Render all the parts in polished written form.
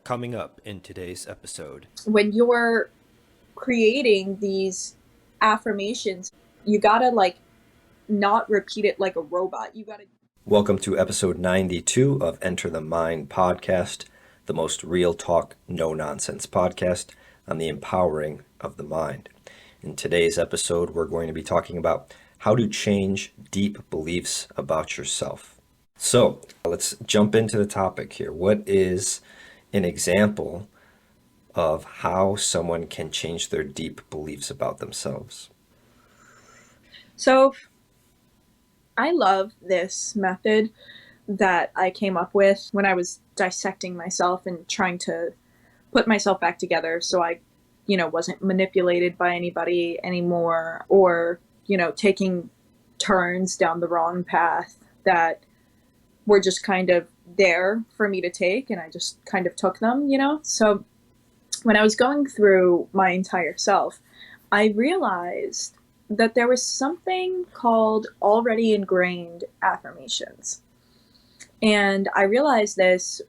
Coming up in today's episode. When you're creating these affirmations, you gotta not repeat it like a robot. You gotta. Welcome to episode 92 of Enter the Mind podcast, the most real talk, no nonsense podcast on the empowering of the mind. In today's episode, we're going to be talking about how to change deep beliefs about yourself. So let's jump into the topic here. What is an example of how someone can change their deep beliefs about themselves? So I love this method that I came up with when I was dissecting myself and trying to put myself back together so I, wasn't manipulated by anybody anymore or, taking turns down the wrong path that were just kind of there for me to take, and I just kind of took them. So when I was going through my entire self, I realized that there was something called already ingrained affirmations. And I realized this,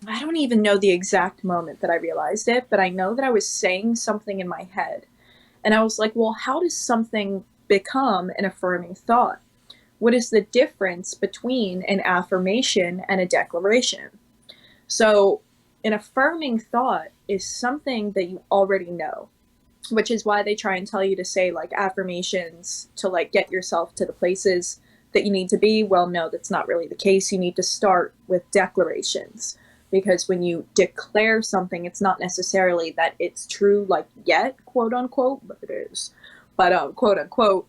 I don't even know the exact moment that I realized it, but I know that I was saying something in my head. And I was like, well, how does something become an affirming thought? What is the difference between an affirmation and a declaration? So an affirming thought is something that you already know, which is why they try and tell you to say affirmations to get yourself to the places that you need to be. Well, no, that's not really the case. You need to start with declarations, because when you declare something, it's not necessarily that it's true yet, quote unquote, but it is. But quote unquote,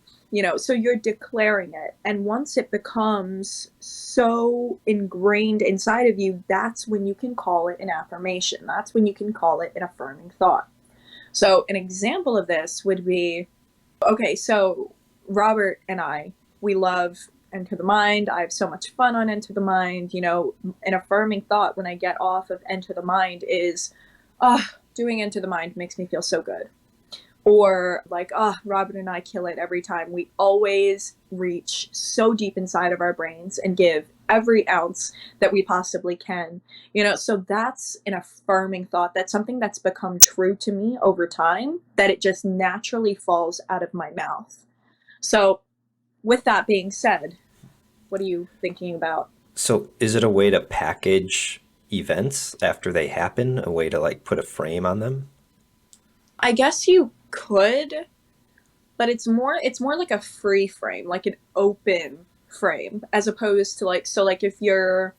so you're declaring it. And once it becomes so ingrained inside of you, that's when you can call it an affirmation. That's when you can call it an affirming thought. So an example of this would be, okay, so Robert and I, we love Enter the Mind. I have so much fun on Enter the Mind. An affirming thought when I get off of Enter the Mind is, doing Enter the Mind makes me feel so good. Or Robert and I kill it every time. We always reach so deep inside of our brains and give every ounce that we possibly can. So that's an affirming thought. That's something that's become true to me over time, that it just naturally falls out of my mouth. So with that being said, what are you thinking about? So is it a way to package events after they happen, a way to put a frame on them? I guess you could, but it's more like a free frame, like an open frame, as opposed to if you're,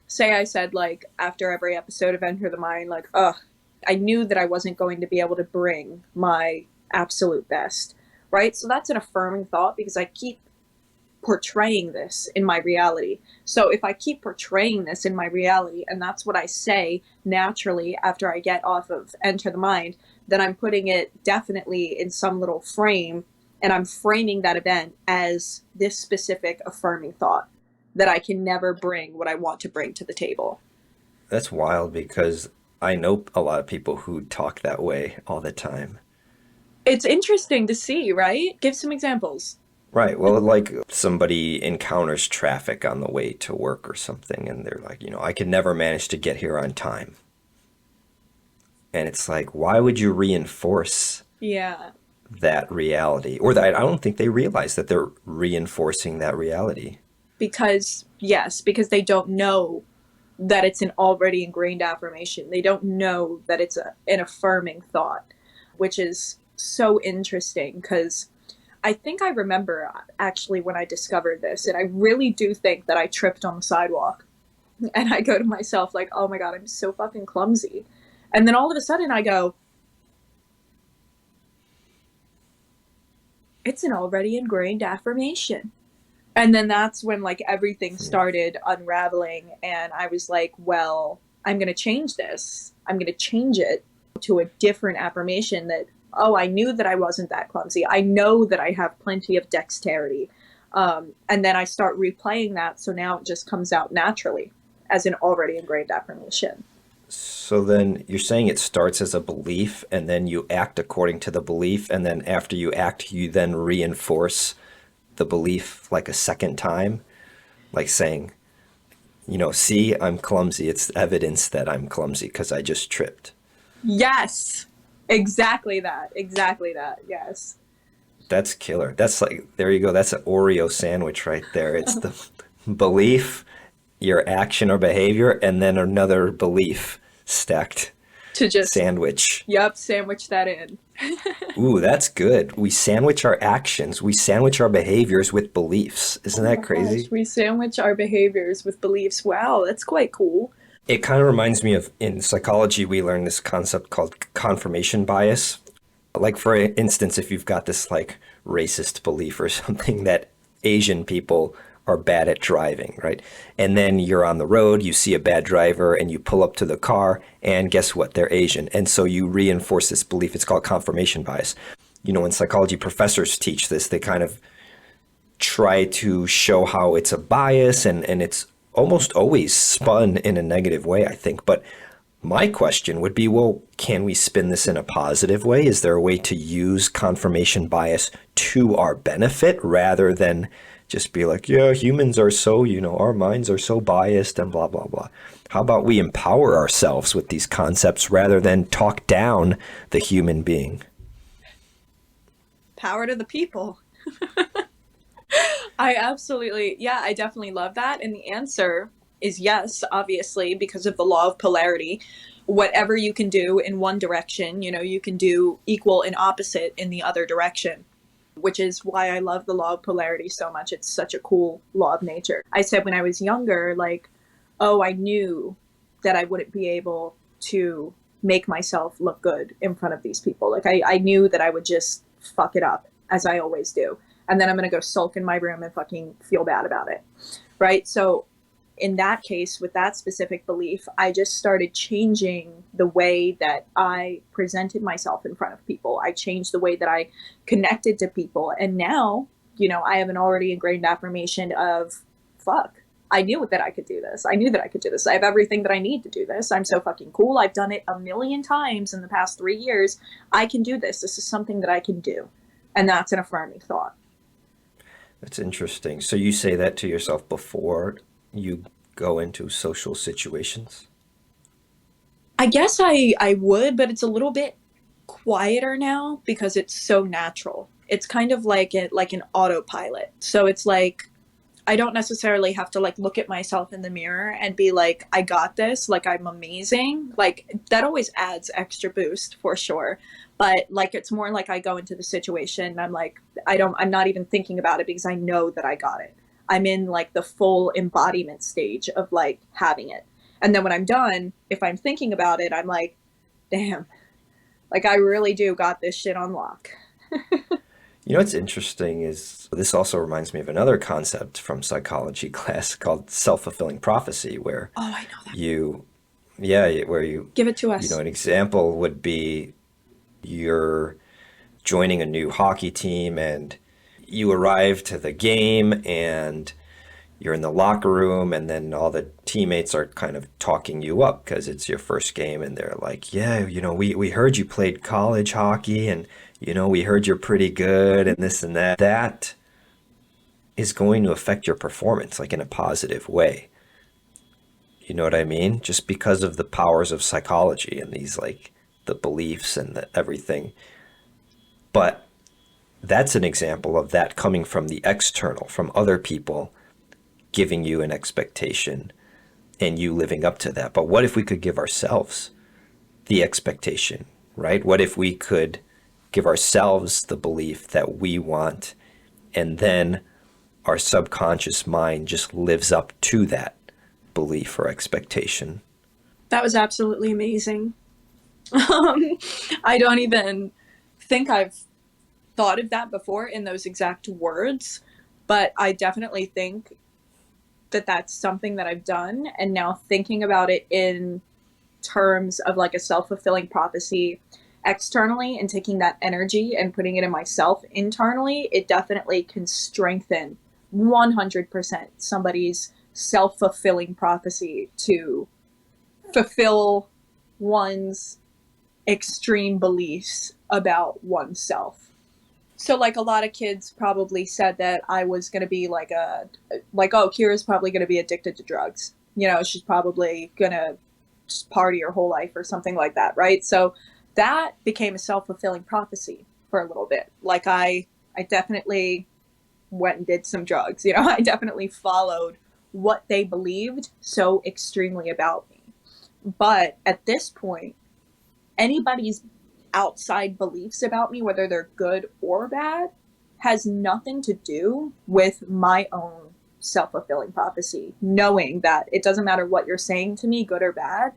say I said after every episode of Enter the Mind, I knew that I wasn't going to be able to bring my absolute best, right? So that's an affirming thought because I keep portraying this in my reality. So if I keep portraying this in my reality, and that's what I say naturally after I get off of Enter the Mind, then I'm putting it definitely in some little frame, and I'm framing that event as this specific affirming thought that I can never bring what I want to bring to the table. That's wild, because I know a lot of people who talk that way all the time. It's interesting to see, right? Give some examples. Right. Well, somebody encounters traffic on the way to work or something, and they're like, I could never manage to get here on time. And it's why would you reinforce that reality? Or that I don't think they realize that they're reinforcing that reality. Because they don't know that it's an already ingrained affirmation. They don't know that it's an affirming thought, which is so interesting because I think I remember actually when I discovered this, and I really do think that I tripped on the sidewalk, and I go to myself oh my God, I'm so fucking clumsy. And then all of a sudden I go, it's an already ingrained affirmation. And then that's when everything started unraveling, and I was like, well, I'm going to change this. I'm going to change it to a different affirmation that, I knew that I wasn't that clumsy. I know that I have plenty of dexterity. And then I start replaying that. So now it just comes out naturally as an already ingrained affirmation. So then you're saying it starts as a belief, and then you act according to the belief. And then after you act, you then reinforce the belief a second time, saying, See, I'm clumsy. It's evidence that I'm clumsy because I just tripped. Yes, exactly that. Exactly that. Yes. That's killer. That's like, there you go. That's an Oreo sandwich right there. It's the belief, your action or behavior, and then another belief stacked To just, sandwich. yep, sandwich that in. Ooh, that's good. We sandwich our actions, we sandwich our behaviors with beliefs. Oh Isn't my that gosh, crazy? we sandwich our behaviors with beliefs. Wow, that's quite cool. It kind of reminds me of in psychology, we learn this concept called confirmation bias. Like, for instance, if you've got this like racist belief or something that Asian people are bad at driving, right? And then you're on the road, you see a bad driver, and you pull up to the car, and guess what? They're Asian. And so you reinforce this belief. It's called confirmation bias. When psychology professors teach this, they kind of try to show how it's a bias, and it's almost always spun in a negative way, I think. But my question would be, well, can we spin this in a positive way? Is there a way to use confirmation bias to our benefit rather than just be like, yeah, humans are so, our minds are so biased and blah, blah, blah. How about we empower ourselves with these concepts rather than talk down the human being? Power to the people. I absolutely, yeah, I definitely love that. And the answer is yes, obviously, because of the law of polarity. Whatever you can do in one direction, you can do equal and opposite in the other direction, which is why I love the law of polarity so much. It's such a cool law of nature. I said when I was younger, like, oh, I knew that I wouldn't be able to make myself look good in front of these people. Like, I knew that I would just fuck it up, as I always do. And then I'm going to go sulk in my room and fucking feel bad about it. Right. So, in that case, with that specific belief, I just started changing the way that I presented myself in front of people. I changed the way that I connected to people. And now, I have an already ingrained affirmation of, fuck, I knew that I could do this. I knew that I could do this. I have everything that I need to do this. I'm so fucking cool. I've done it a million times in the past 3 years. I can do this. This is something that I can do. And that's an affirming thought. That's interesting. So you say that to yourself before you go into social situations? I guess I would, but it's a little bit quieter now because it's so natural. It's kind of like an autopilot. So it's like I don't necessarily have to like look at myself in the mirror and be like, I got this, like I'm amazing. Like that always adds extra boost for sure. But like it's more like I go into the situation and I'm like, I'm not even thinking about it because I know that I got it. I'm in like the full embodiment stage of like having it. And then when I'm done, if I'm thinking about it, I'm like, damn, like I really do got this shit on lock. What's interesting is this also reminds me of another concept from psychology class called self-fulfilling prophecy, where Oh, I know that. you, yeah, where you, Give it to us. an example would be you're joining a new hockey team and you arrive to the game and you're in the locker room and then all the teammates are kind of talking you up because it's your first game and they're like, yeah, we heard you played college hockey and, we heard you're pretty good and this and that. That is going to affect your performance like in a positive way. You know what I mean? Just because of the powers of psychology and these like the beliefs and everything. But that's an example of that coming from the external, from other people giving you an expectation and you living up to that. But what if we could give ourselves the expectation, right? What if we could give ourselves the belief that we want and then our subconscious mind just lives up to that belief or expectation? That was absolutely amazing. Um, I don't even think I've thought of that before in those exact words, but I definitely think that that's something that I've done. And now thinking about it in terms of like a self fulfilling prophecy externally and taking that energy and putting it in myself internally, it definitely can strengthen 100% somebody's self fulfilling prophecy to fulfill one's extreme beliefs about oneself. So like a lot of kids probably said that I was going to be like oh, Kyra's probably going to be addicted to drugs. She's probably gonna just party her whole life or something like that, right? So that became a self-fulfilling prophecy for a little bit. Like I definitely went and did some drugs. I definitely followed what they believed so extremely about me. But at this point, anybody's outside beliefs about me, whether they're good or bad, has nothing to do with my own self-fulfilling prophecy. Knowing that it doesn't matter what you're saying to me, good or bad,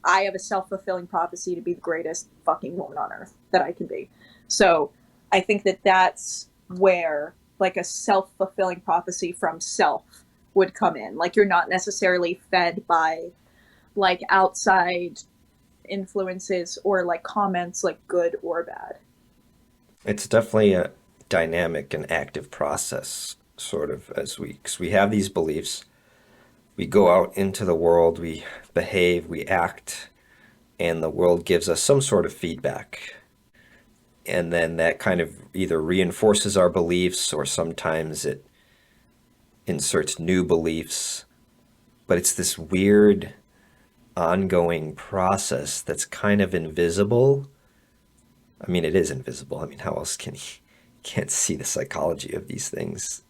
I have a self-fulfilling prophecy to be the greatest fucking woman on earth that I can be. So I think that that's where like a self-fulfilling prophecy from self would come in. Like you're not necessarily fed by like outside influences or like comments, like good or bad. It's definitely a dynamic and active process, sort of, as cause we have these beliefs, we go out into the world, we behave, we act, and the world gives us some sort of feedback. And then that kind of either reinforces our beliefs or sometimes it inserts new beliefs. But it's this weird ongoing process that's kind of invisible. I mean, it is invisible. I mean, how else can you can't see the psychology of these things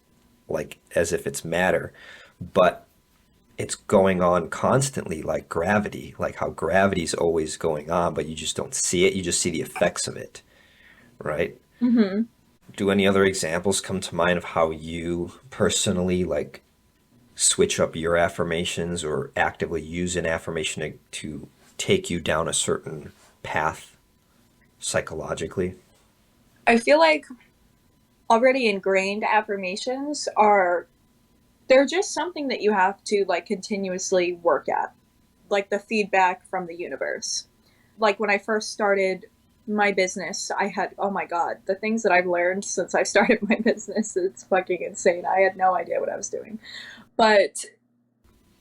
like as if it's matter, but it's going on constantly like gravity, like how gravity's always going on, but you just don't see it. You just see the effects of it, right? Mm-hmm. Do any other examples come to mind of how you personally like switch up your affirmations or actively use an affirmation to take you down a certain path psychologically? I feel like already ingrained affirmations are they're just something that you have to like continuously work at, like the feedback from the universe. Like when I first started my business, I had, oh my God, the things that I've learned since I started my business, it's fucking insane. I had no idea what I was doing. But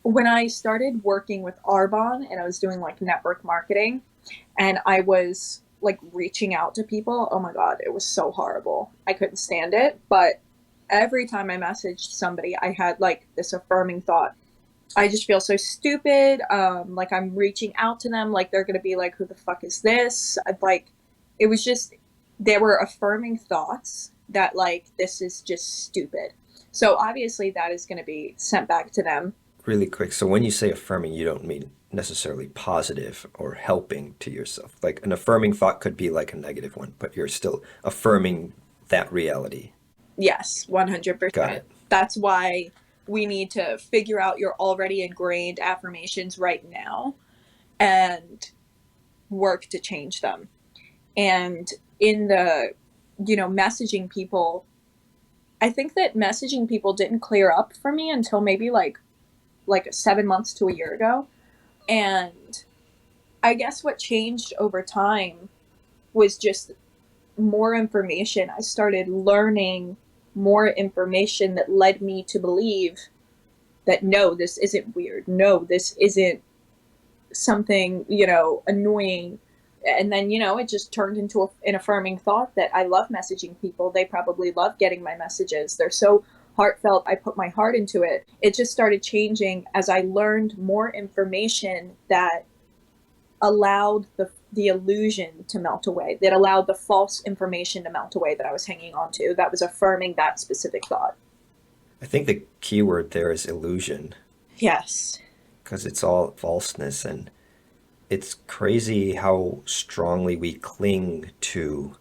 when I started working with Arbonne and I was doing like network marketing and I was like reaching out to people, oh my God, it was so horrible. I couldn't stand it. But every time I messaged somebody, I had like this affirming thought. I just feel so stupid. Like I'm reaching out to them, like they're gonna be like, "Who the fuck is this?" Like, it was just there were affirming thoughts that like this is just stupid. So obviously that is gonna be sent back to them. Really quick, so when you say affirming, you don't mean necessarily positive or helping to yourself. Like an affirming thought could be like a negative one, but you're still affirming that reality. Yes, Got 100%. it. That's why we need to figure out your already ingrained affirmations right now and work to change them. And in the, messaging people, I think that messaging people didn't clear up for me until maybe like 7 months to a year ago. And I guess what changed over time was just more information. I started learning more information that led me to believe that no, this isn't weird. No, this isn't something, annoying. And then, it just turned into an affirming thought that I love messaging people. They probably love getting my messages. They're so heartfelt. I put my heart into it. It just started changing as I learned more information that allowed the illusion to melt away, that allowed the false information to melt away that I was hanging on to, that was affirming that specific thought. I think the key word there is illusion, Yes. because it's all falseness, and it's crazy how strongly we cling to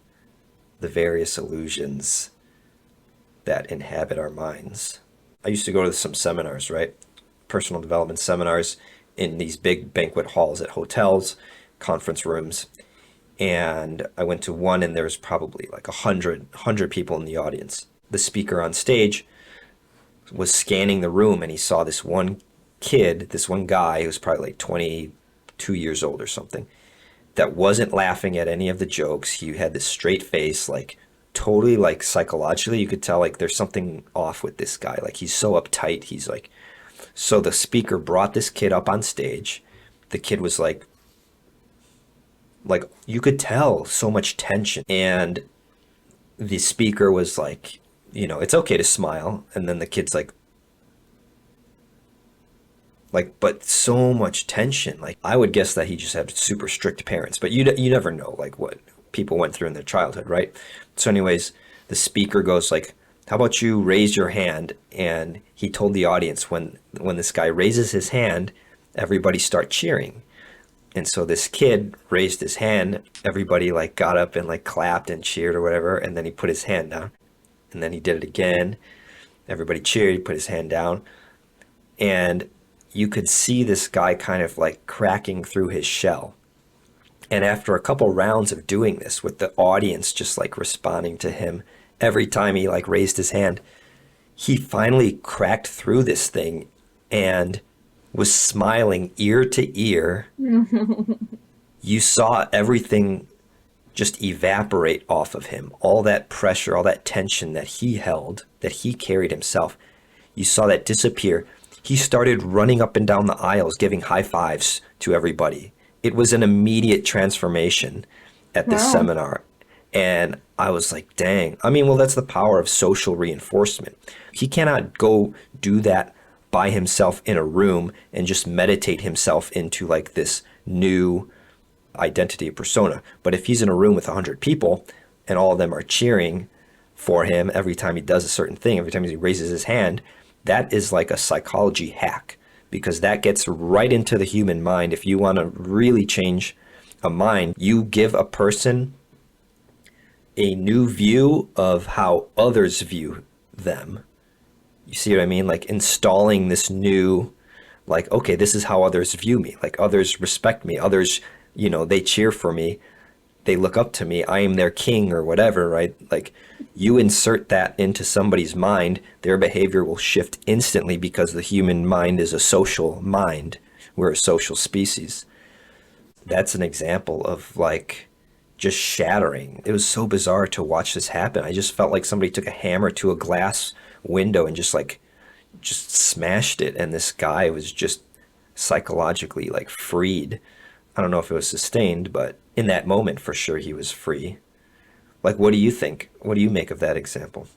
the various illusions that inhabit our minds. I used to go to some seminars, right? Personal development seminars in these big banquet halls at hotels, conference rooms. And I went to one and there was probably like 100 people in the audience. The speaker on stage was scanning the room and he saw this one kid, this one guy who was probably like 22 years old or something, that wasn't laughing at any of the jokes. He had this straight face, like totally like psychologically, you could tell like there's something off with this guy. Like he's so uptight. He's like, so the speaker brought this kid up on stage. The kid was like you could tell so much tension. And the speaker was like, it's okay to smile. And then the kid's like, Like, but so much tension. Like, I would guess that he just had super strict parents, but you never know, like, what people went through in their childhood, right? So, anyways, the speaker goes like, "How about you raise your hand?" And he told the audience when this guy raises his hand, everybody start cheering. And so this kid raised his hand. Everybody like got up and like clapped and cheered or whatever. And then he put his hand down. And then he did it again. Everybody cheered. He put his hand down. And you could see this guy kind of like cracking through his shell. And after a couple rounds of doing this with the audience just like responding to him every time he like raised his hand, he finally cracked through this thing and was smiling ear to ear. You saw everything just evaporate off of him. All that pressure, all that tension that he held, that he carried himself, you saw that disappear. He started running up and down the aisles, giving high fives to everybody. It was an immediate transformation at this Wow. seminar. And I was like, dang. I mean, well, that's the power of social reinforcement. He cannot go do that by himself in a room and just meditate himself into like this new identity persona. But if he's in a room with 100 people and all of them are cheering for him every time he does a certain thing, every time he raises his hand, that is like a psychology hack, because that gets right into the human mind. If you want to really change a mind, you give a person a new view of how others view them. You see what I mean? Like installing this new, like, okay, this is how others view me. Like others respect me. Others, they cheer for me. They look up to me. I am their king or whatever, right? Like you insert that into somebody's mind, their behavior will shift instantly because the human mind is a social mind. We're a social species. That's an example of like just shattering. It was so bizarre to watch this happen. I just felt like somebody took a hammer to a glass window and just smashed it, and this guy was just psychologically like freed. I don't know if it was sustained, but in that moment for sure he was free. Like, what do you think? What do you make of that example?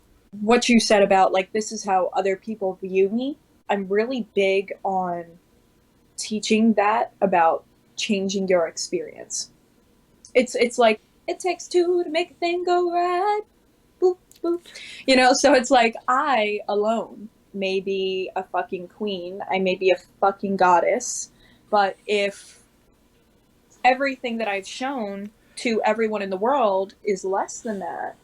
What you said about like this is how other people view me. I'm really big on teaching that about changing your experience. It's like it takes two to make a thing go right. Boop boop. So it's like I alone may be a fucking queen. I may be a fucking goddess, but if everything that I've shown to everyone in the world is less than that,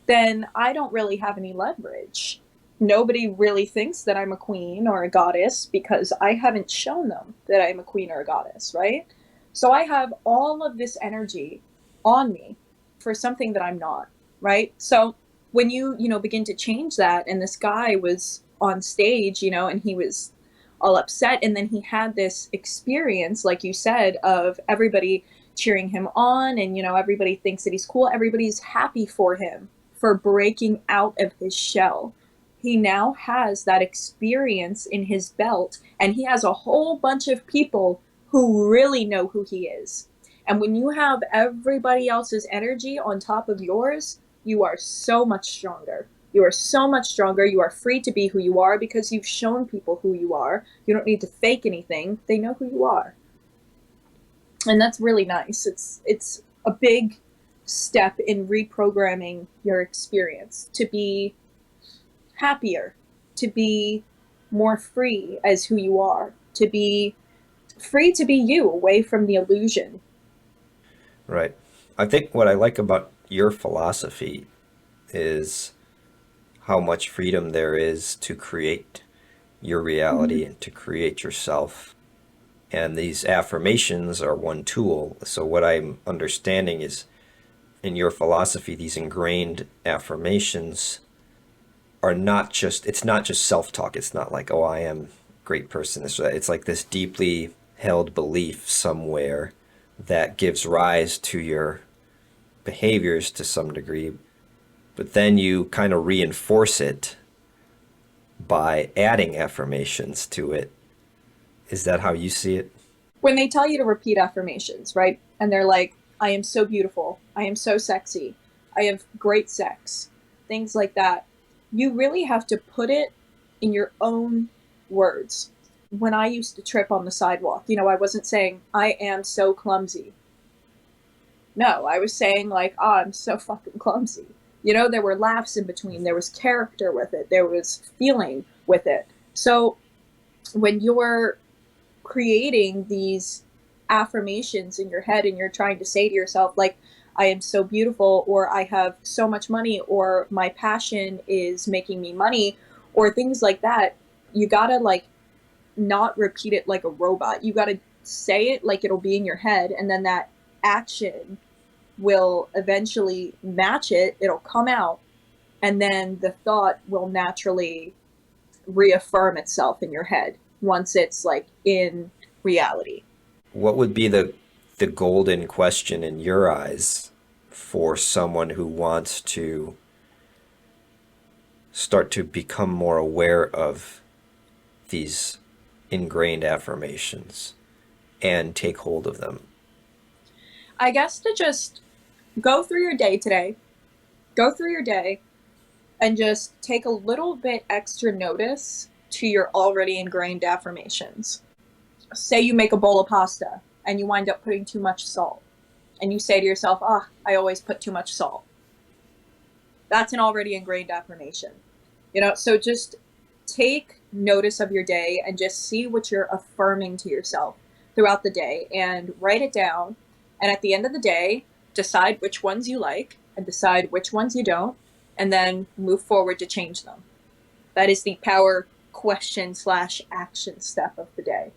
then I don't really have any leverage. Nobody really thinks that I'm a queen or a goddess because I haven't shown them that I'm a queen or a goddess, right? So I have all of this energy on me for something that I'm not, right? So when you begin to change that, and this guy was on stage, and he was all upset, and then he had this experience, like you said, of everybody cheering him on, and everybody thinks that he's cool, everybody's happy for him for breaking out of his shell. He now has that experience in his belt, and he has a whole bunch of people who really know who he is. And when you have everybody else's energy on top of yours, you are so much stronger. You are so much stronger. You are free to be who you are because you've shown people who you are. You don't need to fake anything. They know who you are. And that's really nice. It's a big step in reprogramming your experience to be happier, to be more free as who you are, to be free to be you, away from the illusion. Right. I think what I like about your philosophy is how much freedom there is to create your reality Mm-hmm. and to create yourself. And these affirmations are one tool. So what I'm understanding is in your philosophy, these ingrained affirmations are not just, it's not just self-talk. It's not like, oh, I am a great person. It's like this deeply held belief somewhere that gives rise to your behaviors to some degree, but then you kind of reinforce it by adding affirmations to it. Is that how you see it? When they tell you to repeat affirmations, right? And they're like, I am so beautiful. I am so sexy. I have great sex. Things like that. You really have to put it in your own words. When I used to trip on the sidewalk, I wasn't saying, I am so clumsy. No, I was saying, like, oh, I'm so fucking clumsy. There were laughs in between. There was character with it. There was feeling with it. So when you're creating these affirmations in your head and you're trying to say to yourself, like, I am so beautiful, or I have so much money, or my passion is making me money, or things like that, you gotta, like, not repeat it like a robot. You gotta say it like it'll be in your head, and then that action will eventually match it. It'll come out, and then the thought will naturally reaffirm itself in your head once it's like in reality. What would be the golden question in your eyes for someone who wants to start to become more aware of these ingrained affirmations and take hold of them? I guess to just go through your day today, go through your day, and just take a little bit extra notice to your already ingrained affirmations. Say you make a bowl of pasta and you wind up putting too much salt, and you say to yourself, I always put too much salt. That's an already ingrained affirmation. So just take notice of your day and just see what you're affirming to yourself throughout the day and write it down. And at the end of the day, decide which ones you like and decide which ones you don't, and then move forward to change them. That is the power question/action step of the day.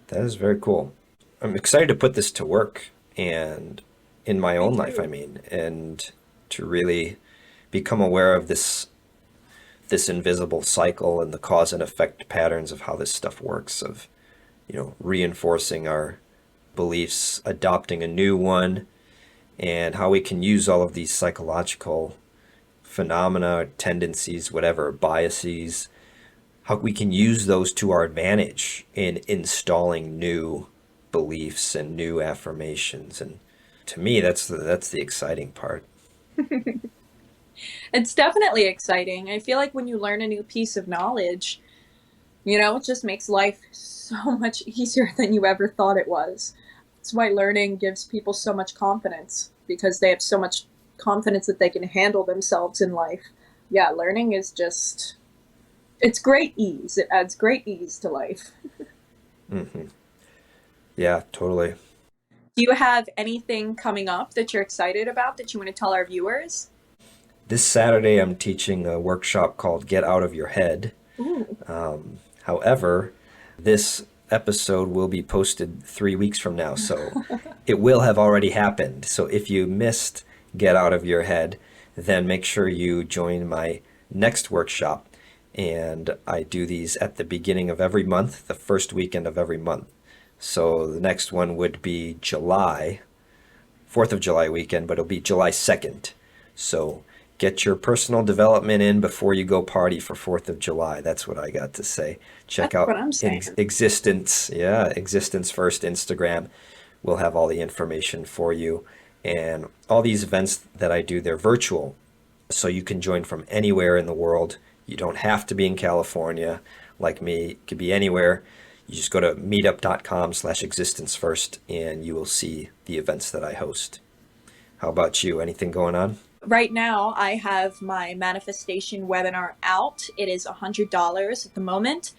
That is very cool. I'm excited to put this to work and in my own life, and to really become aware of this invisible cycle and the cause and effect patterns of how this stuff works, of reinforcing our beliefs, adopting a new one, and how we can use all of these psychological phenomena, tendencies, whatever, biases, how we can use those to our advantage in installing new beliefs and new affirmations. And to me, that's the exciting part. It's definitely exciting. I feel like when you learn a new piece of knowledge, it just makes life so much easier than you ever thought it was. That's why learning gives people so much confidence, because they have so much confidence that they can handle themselves in life. Yeah, learning is just, it's great ease. It adds great ease to life. Mm-hmm. Yeah, totally. Do you have anything coming up that you're excited about that you want to tell our viewers? This Saturday, I'm teaching a workshop called Get Out of Your Head. However, this episode will be posted 3 weeks from now, so it will have already happened. So if you missed Get Out of Your Head, then make sure you join my next workshop. And I do these at the beginning of every month, the first weekend of every month. So the next one would be July, 4th of July weekend, but it'll be July 2nd. So get your personal development in before you go party for 4th of July. That's what I got to say. Check That's out what I'm saying. Existence. Yeah, Existence First Instagram. We'll have all the information for you. And all these events that I do, they're virtual. So you can join from anywhere in the world. You don't have to be in California like me. It could be anywhere. You just go to meetup.com/existencefirst and you will see the events that I host. How about you? Anything going on? Right now, I have my manifestation webinar out. It is $100 at the moment.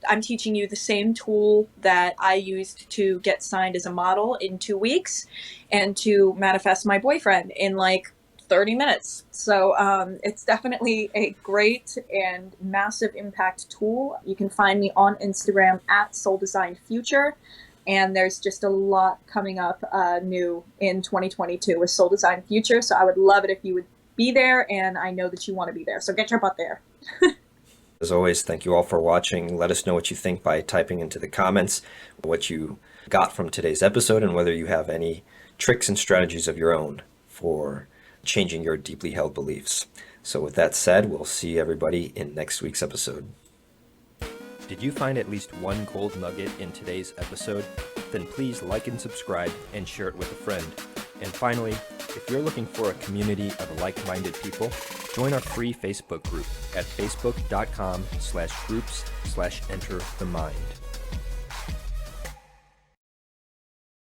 I'm teaching you the same tool that I used to get signed as a model in 2 weeks and to manifest my boyfriend in like 30 minutes. So it's definitely a great and massive impact tool. You can find me on Instagram at Soul Design Future. And there's just a lot coming up new in 2022 with Soul Design Future. So I would love it if you would be there, and I know that you want to be there. So get your butt there. As always, thank you all for watching. Let us know what you think by typing into the comments what you got from today's episode and whether you have any tricks and strategies of your own for changing your deeply held beliefs. So with that said, we'll see everybody in next week's episode. Did you find at least one gold nugget in today's episode? Then please like and subscribe and share it with a friend. And finally, if you're looking for a community of like-minded people, join our free Facebook group at facebook.com/groups/enterthemind.